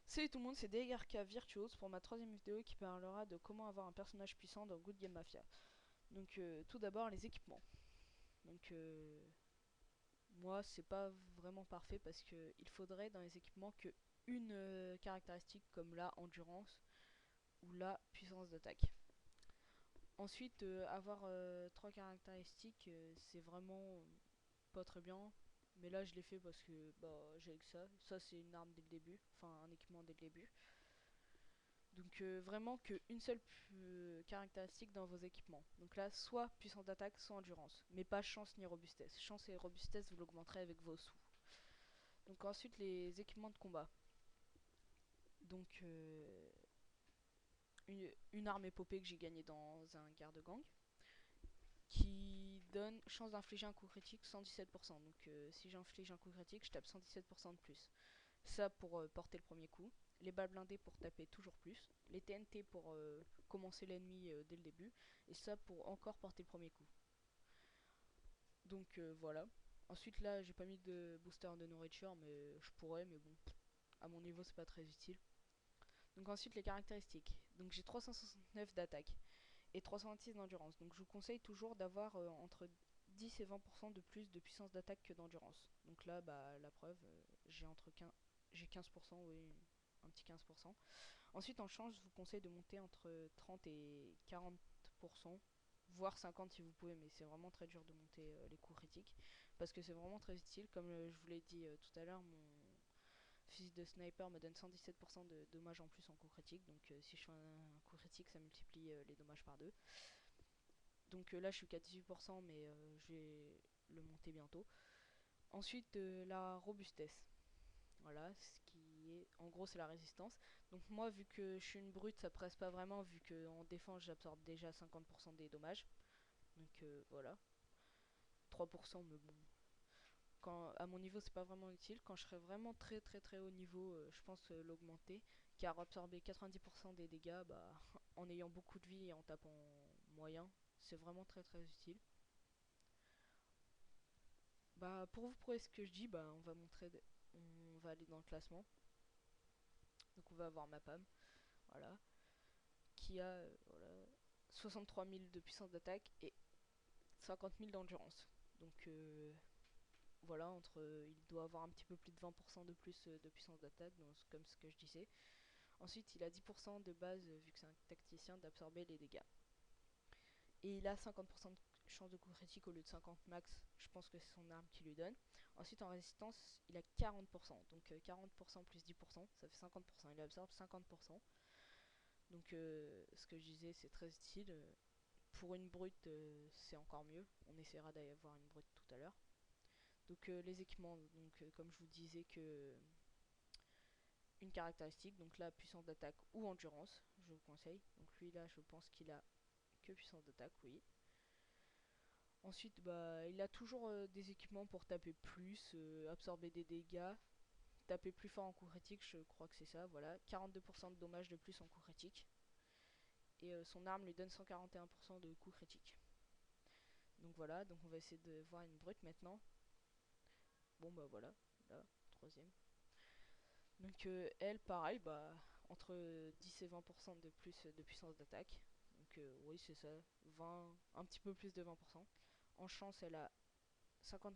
Salut tout le monde, c'est DRK Virtuose pour ma troisième vidéo qui parlera de comment avoir un personnage puissant dans Good Game Mafia. Donc tout d'abord les équipements. Donc moi c'est pas vraiment parfait parce que il faudrait dans les équipements que une caractéristique comme la endurance ou la puissance d'attaque. Ensuite avoir trois caractéristiques c'est vraiment pas très bien. Mais là je l'ai fait parce que bah j'ai que ça. Ça c'est une arme dès le début, enfin un équipement dès le début. Donc vraiment qu'une seule caractéristique dans vos équipements. Donc là, soit puissance d'attaque, soit endurance. Mais pas chance ni robustesse. Chance et robustesse, vous l'augmenterez avec vos sous. Donc ensuite, les équipements de combat. Donc une arme épopée que j'ai gagnée dans un garde-gang. Qui donne chance d'infliger un coup critique 117%. Donc si j'inflige un coup critique, je tape 117% de plus. Ça pour porter le premier coup. Les balles blindées pour taper toujours plus. Les TNT pour commencer l'ennemi dès le début. Et ça pour encore porter le premier coup. Donc voilà. Ensuite là j'ai pas mis de booster de nourriture mais je pourrais mais bon à mon niveau c'est pas très utile. Donc ensuite les caractéristiques. Donc j'ai 369 d'attaque et 326 d'endurance. Donc je vous conseille toujours d'avoir entre 10 et 20% de plus de puissance d'attaque que d'endurance. Donc là bah la preuve j'ai entre 15 j'ai 15%, oui, un petit 15%. Ensuite en change je vous conseille de monter entre 30 et 40%, voire 50 si vous pouvez, mais c'est vraiment très dur de monter les coups critiques parce que c'est vraiment très utile. Comme je vous l'ai dit tout à l'heure, mon fusil de sniper me donne 117% de dommages en plus en coup critique, donc si je fais un coup critique ça multiplie les dommages par 2. Donc là je suis qu'à 18% mais je vais le monter bientôt. Ensuite la robustesse. Voilà, ce qui est en gros c'est la résistance. Donc moi vu que je suis une brute ça presse pas vraiment vu que en défense j'absorbe déjà 50% des dommages. Donc voilà. 3% mais bon. Quand, à mon niveau c'est pas vraiment utile. Quand je serai vraiment très très très haut niveau je pense l'augmenter. Car absorber 90% des dégâts bah, en ayant beaucoup de vie et en tapant moyen c'est vraiment très très utile. Bah pour vous prouver ce que je dis bah on va montrer on va aller dans le classement. Donc on va avoir ma PAM. Voilà. Qui a voilà, 63 000 de puissance d'attaque et 50 000 d'endurance. Donc voilà, il doit avoir un petit peu plus de 20% de plus de puissance d'attaque, comme ce que je disais. Ensuite, il a 10% de base, vu que c'est un tacticien, d'absorber les dégâts. Et il a 50% de chance de coup critique au lieu de 50 max. Je pense que c'est son arme qui lui donne. Ensuite, en résistance, il a 40%. Donc 40% plus 10%, ça fait 50%. Il absorbe 50%. Donc ce que je disais, c'est très utile. Pour une brute, c'est encore mieux. On essaiera d'avoir une brute tout à l'heure. Donc les équipements, donc comme je vous disais que une caractéristique, donc là puissance d'attaque ou endurance, je vous conseille. Donc lui là, je pense qu'il a que puissance d'attaque, oui. Ensuite, bah il a toujours des équipements pour taper plus, absorber des dégâts, taper plus fort en coup critique, je crois que c'est ça, voilà. 42% de dommages de plus en coup critique. Et son arme lui donne 141% de coup critique. Donc voilà, donc on va essayer de voir une brute maintenant. Bon bah voilà, là, troisième. Donc elle, pareil, bah entre 10 et 20% de plus de puissance d'attaque. Donc oui, c'est ça, 20, un petit peu plus de 20%. En chance, elle a 50%,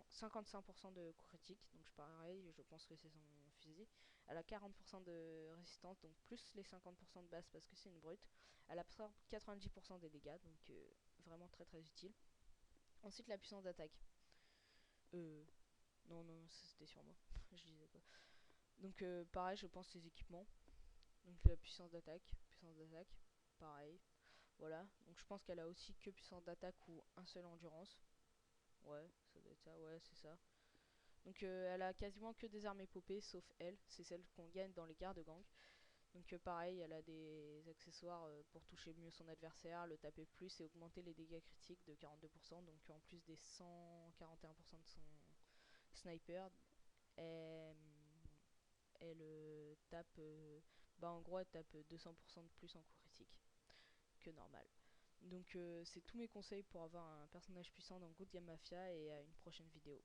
55% de coup critique, donc pareil, je pense que c'est son fusil. Elle a 40% de résistance, donc plus les 50% de base parce que c'est une brute. Elle absorbe 90% des dégâts, donc vraiment très très utile. Ensuite, la puissance d'attaque. Non, non, ça c'était sur moi, je disais pas. Donc pareil, je pense ses équipements. Donc la puissance d'attaque, pareil. Voilà, donc je pense qu'elle a aussi que puissance d'attaque ou un seul endurance. Ouais, ça doit être ça, ouais, c'est ça. Donc elle a quasiment que des armes épopées, sauf elle, c'est celle qu'on gagne dans les garde-gang. Donc pareil, elle a des accessoires pour toucher mieux son adversaire, le taper plus et augmenter les dégâts critiques de 42%. Donc en plus des 141% de son sniper, elle, elle tape, bah en gros elle tape 200% de plus en coup critique que normal. Donc c'est tous mes conseils pour avoir un personnage puissant dans Good Game Mafia et à une prochaine vidéo.